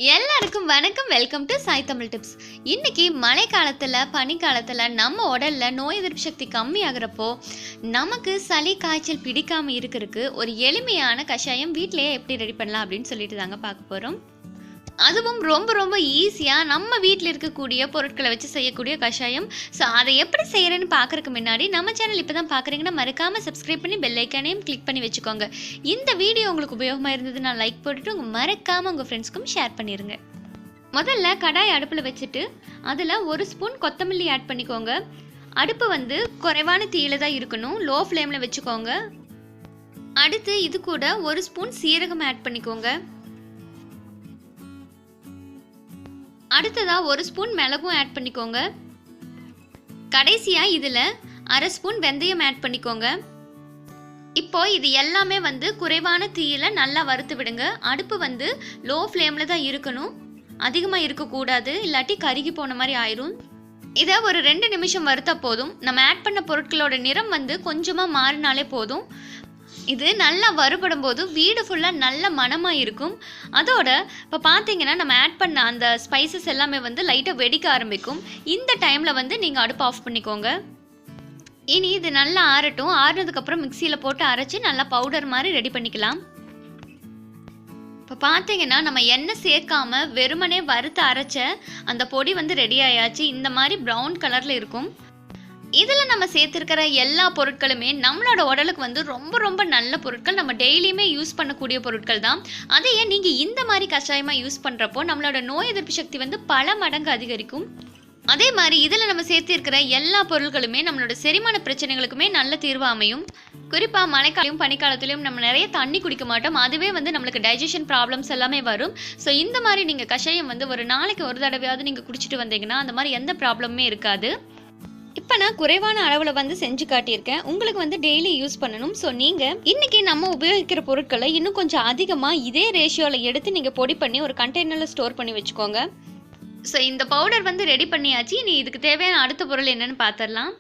எல்லாருக்கும் வணக்கம். Welcome to Sai Tamil tips. இன்னைக்கு மழை காலத்தில் பனி காலத்தில் நம்ம உடல்ல நோய் எதிர்ப்பு சக்தி கம்மியாகிறப்போ நமக்கு சளி காய்ச்சல் பிடிக்காமல் இருக்கிறதுக்கு ஒரு எளிமையான கஷாயம் வீட்டிலேயே எப்படி ரெடி பண்ணலாம் அப்படின்னு சொல்லிட்டு தாங்க பார்க்க போகிறோம். அதுவும் ரொம்ப ரொம்ப ஈஸியாக நம்ம வீட்டில் இருக்கக்கூடிய பொருட்களை வச்சு செய்யக்கூடிய கஷாயம். ஸோ அதை எப்படி செய்கிறேன்னு பார்க்குறதுக்கு முன்னாடி நம்ம சேனல் இப்போ தான் பார்க்குறீங்கன்னா மறக்காமல் சப்ஸ்கிரைப் பண்ணி பெல் ஐக்கானையும் கிளிக் பண்ணி வச்சுக்கோங்க. இந்த வீடியோ உங்களுக்கு உபயோகமாக இருந்ததுன்னா லைக் போட்டுட்டு மறக்காமல் உங்கள் ஃப்ரெண்ட்ஸ்க்கும் ஷேர் பண்ணிடுங்க. முதல்ல கடாய் அடுப்பில் வச்சுட்டு அதில் 1 ஸ்பூன் கொத்தமல்லி ஆட் பண்ணிக்கோங்க. அடுப்பு குறைவான தீயில தான் இருக்கணும், லோ ஃப்ளேமில் வச்சுக்கோங்க. அடுத்து இது கூட 1 ஸ்பூன் சீரகம் ஆட் பண்ணிக்கோங்க. அடுத்ததா 1 ஸ்பூன் மிளகும் ஆட் பண்ணிக்கோங்க. கடைசியா இதுல 1/2 ஸ்பூன் வெந்தயம் ஆட் பண்ணிக்கோங்க. இப்போ இது எல்லாமே குறைவான தீயில நல்லா வறுத்து விடுங்க. அடுப்பு லோ ஃப்ளேம்ல தான் இருக்கணும், அதிகமா இருக்கக்கூடாது, இல்லாட்டி கருகி போன மாதிரி ஆயிரும். இதை ஒரு 2 நிமிஷம் வறுத்தா போதும். நம்ம ஆட் பண்ண பொருட்களோட நிறம் கொஞ்சமா மாறினாலே போதும். இது நல்லா வறுபடும் போது வீடு ஃபுல்லாக நல்ல மணமாக இருக்கும். அதோட இப்போ பார்த்தீங்கன்னா நம்ம ஆட் பண்ண அந்த ஸ்பைசஸ் எல்லாமே லைட்டாக வெடிக்க ஆரம்பிக்கும். இந்த டைமில் நீங்கள் அடுப்பு ஆஃப் பண்ணிக்கோங்க. இனி இது நல்லா ஆறட்டும். ஆறுனதுக்கப்புறம் மிக்சியில் போட்டு அரைச்சி நல்லா பவுடர் மாதிரி ரெடி பண்ணிக்கலாம். இப்போ பார்த்தீங்கன்னா நம்ம எண்ணெய் சேர்க்காம வெறுமனே வறுத்து அரைச்ச அந்த பொடி ரெடி ஆயாச்சு. இந்த மாதிரி ப்ரௌன் கலரில் இருக்கும். இதில் நம்ம சேர்த்துருக்கிற எல்லா பொருட்களுமே நம்மளோட உடலுக்கு ரொம்ப ரொம்ப நல்ல பொருட்கள். நம்ம டெய்லியுமே யூஸ் பண்ணக்கூடிய பொருட்கள் தான். அதையே நீங்கள் இந்த மாதிரி கஷாயமாக யூஸ் பண்ணுறப்போ நம்மளோட நோய் எதிர்ப்பு சக்தி பல மடங்கு அதிகரிக்கும். அதே மாதிரி இதில் நம்ம சேர்த்திருக்கிற எல்லா பொருட்களுமே நம்மளோட செரிமான பிரச்சனைகளுக்குமே நல்ல தீர்வு அமையும். குறிப்பாக மழைக்காலையும் பனிக்காலத்திலையும் நம்ம நிறைய தண்ணி குடிக்க மாட்டோம். அதுவே நம்மளுக்கு டைஜஷன் ப்ராப்ளம்ஸ் எல்லாமே வரும். ஸோ இந்த மாதிரி நீங்கள் கஷாயம் ஒரு நாளைக்கு ஒரு தடவையாவது நீங்கள் குடிச்சிட்டு வந்தீங்கன்னா அந்த மாதிரி எந்த ப்ராப்ளமுமே இருக்காது. இப்போ நான் குறைவான அளவில் செஞ்சு காட்டியிருக்கேன். உங்களுக்கு டெய்லி யூஸ் பண்ணணும். ஸோ நீங்கள் இன்றைக்கி நம்ம உபயோகிக்கிற பொருட்களை இன்னும் கொஞ்சம் அதிகமாக இதே ரேஷியோவில் எடுத்து நீங்கள் பொடி பண்ணி ஒரு கண்டெய்னரில் ஸ்டோர் பண்ணி வச்சுக்கோங்க. ஸோ இந்த பவுடர் ரெடி பண்ணியாச்சு. நீ இதுக்கு தேவையான அடுத்த பொருள் என்னன்னு பார்த்துடலாம்.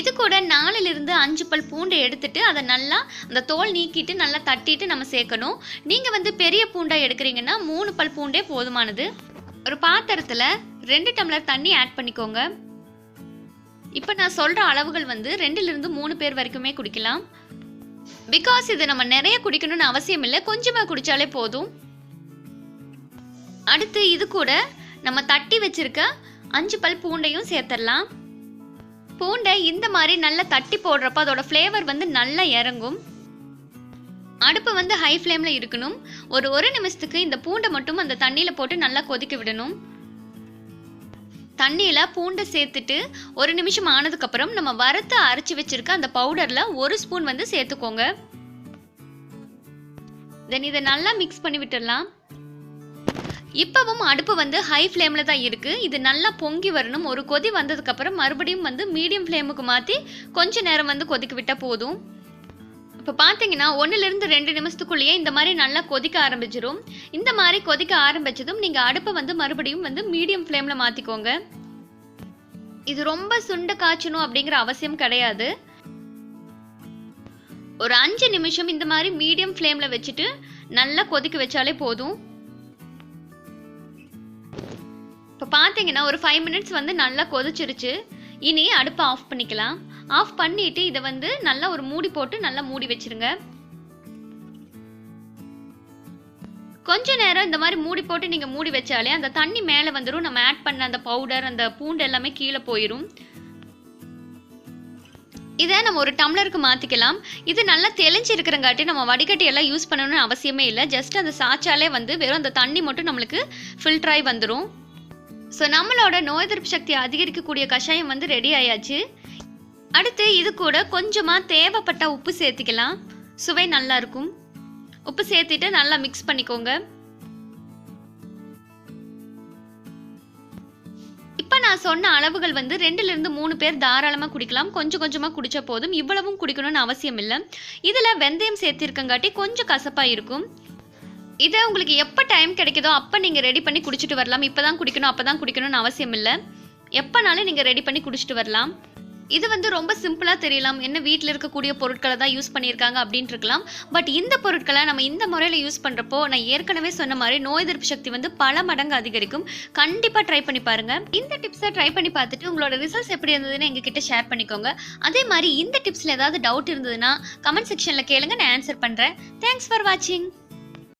இது கூட 4லிருந்து 5 பல் பூண்டை எடுத்துட்டு அதை நல்லா அந்த தோல் நீக்கிட்டு நல்லா தட்டிட்டு நம்ம சேர்க்கணும். நீங்கள் பெரிய பூண்டாக எடுக்கிறீங்கன்னா 3 பல் பூண்டே போதுமானது. ஒரு பாத்திரத்தில் 2 டம்ளர் தண்ணி ஆட் பண்ணிக்கோங்க. இப்போ நான் சொல்கிற அளவுகள் 2லிருந்து 3 பேர் வரைக்குமே குடிக்கலாம். பிகாஸ் இது நம்ம நிறைய குடிக்கணும்னு அவசியம் இல்லை, கொஞ்சமாக குடித்தாலே போதும். அடுத்து இது கூட நம்ம தட்டி வச்சிருக்க 5 பல் பூண்டையும் சேர்த்துடலாம். பூண்டை இந்த மாதிரி நல்லா தட்டி போடுறப்ப அதோட ஃப்ளேவர் நல்லா இறங்கும். அடுப்பு ஹை ஃப்ளேமில் இருக்கணும். ஒரு நிமிஷத்துக்கு இந்த பூண்டை மட்டும் அந்த தண்ணியில் போட்டு நல்லா கொதிக்க விடணும். தண்ணியில் பூண்டை சேர்த்துட்டு 1 நிமிஷம் ஆனதுக்கப்புறம் நம்ம வறுத்து அரைச்சி வச்சிருக்க அந்த பவுடரில் 1 ஸ்பூன் சேர்த்துக்கோங்க. தென் இதை நல்லா மிக்ஸ் பண்ணி விட்டுடலாம். இப்போவும் அடுப்பு ஹை ஃப்ளேமில் தான் இருக்குது. இது நல்லா பொங்கி வரணும். ஒரு கொதி வந்ததுக்கப்புறம் மறுபடியும் மீடியம் ஃப்ளேமுக்கு மாற்றி கொஞ்ச நேரம் கொதிக்க விட்டால் போதும். இப்போ பார்த்தீங்கன்னா 1லிருந்து 2 நிமிஷத்துக்குள்ளேயே இந்த மாதிரி நல்லா கொதிக்க ஆரம்பிச்சிடும். இந்த மாதிரி கொதிக்க ஆரம்பிச்சதும் நீங்கள் அடுப்பை மறுபடியும் மீடியம் ஃப்ளேமில் மாற்றிக்கோங்க. இது ரொம்ப சுண்ட காய்ச்சணும் அப்படிங்கிற அவசியம் கிடையாது. ஒரு 5 நிமிஷம் இந்த மாதிரி மீடியம் ஃப்ளேமில் வச்சுட்டு நல்லா கொதிக்க வச்சாலே போதும். இப்போ பார்த்தீங்கன்னா ஒரு 5 மினிட்ஸ் நல்லா கொதிச்சிருச்சு. இனி அடுப்பை ஆஃப் பண்ணிக்கலாம். ஆஃப் பண்ணிட்டு இதை நல்லா ஒரு மூடி போட்டு நல்லா மூடி வச்சிருங்க. கொஞ்ச நேரம் இந்த மாதிரி மூடி போட்டு நீங்கள் மூடி வச்சாலே அந்த தண்ணி மேலே வந்துடும். நம்ம ஆட் பண்ண அந்த பவுடர் அந்த பூண்டு எல்லாமே கீழே போயிடும். இதை நம்ம ஒரு டம்ளருக்கு மாற்றிக்கலாம். இது நல்லா தெளிஞ்சு இருக்கிறங்காட்டி நம்ம வடிகட்டி எல்லாம் யூஸ் பண்ணணும்னு அவசியமே இல்லை. ஜஸ்ட் அந்த சாச்சாலே வெறும் அந்த தண்ணி மட்டும் நம்மளுக்கு ஃபில்டராகி வந்துடும். ஸோ நம்மளோட நோய் எதிர்ப்பு சக்தி அதிகரிக்கக்கூடிய கஷாயம் ரெடி ஆயாச்சு. அடுத்து இது கூட கொஞ்சமாக தேவைப்பட்ட உப்பு சேர்த்துக்கலாம். சுவை நல்லா இருக்கும். உப்பு சேர்த்துட்டு நல்லா மிக்ஸ் பண்ணிக்கோங்க. இப்போ நான் சொன்ன அளவுகள் 2லிருந்து 3 பேர் தாராளமாக குடிக்கலாம். கொஞ்சம் கொஞ்சமாக குடித்தா போதும், இவ்வளவும் குடிக்கணும்னு அவசியம் இல்லை. இதில் வெந்தயம் சேர்த்திருக்கங்காட்டி கொஞ்சம் கசப்பாக இருக்கும். இதை உங்களுக்கு எப்போ டைம் கிடைக்குதோ அப்போ நீங்கள் ரெடி பண்ணி குடிச்சிட்டு வரலாம். இப்போ தான் குடிக்கணும் அப்போ தான் குடிக்கணும்னு அவசியம் இல்லை. எப்போனாலும் நீங்கள் ரெடி பண்ணி குடிச்சிட்டு வரலாம். இது வந்து ரொம்ப சிம்பிளா தெரியலாம். என்ன வீட்ல இருக்கக்கூடிய பொருட்கள தான் யூஸ் பண்ணியிருக்காங்க அப்டின்ட்டு இருக்கலாம். பட் இந்த பொருட்கள நம்ம இந்த முறையில யூஸ் பண்றப்போ, நான் ஏற்கனவே சொன்ன மாரி நோய் எதிர்ப்பு சக்தி வந்து பல மடங்கு அதிகரிக்கும். கண்டிப்பா ட்ரை பண்ணி பாருங்க. இந்த டிப்ஸ ட்ரை பண்ணி பார்த்துட்டு உங்களோட ரிசல்ட்ஸ் எப்படி இருந்ததுன்னு எங்ககிட்ட ஷேர் பண்ணிக்கோங்க. அதே மாரி இந்த டிப்ஸ்ல ஏதாவது டவுட் இருந்ததுன்னா கமெண்ட் செக்ஷன்ல கேளுங்க, நான் ஆன்சர் பண்றேன். தேங்க்ஸ் ஃபார் வாட்சிங்.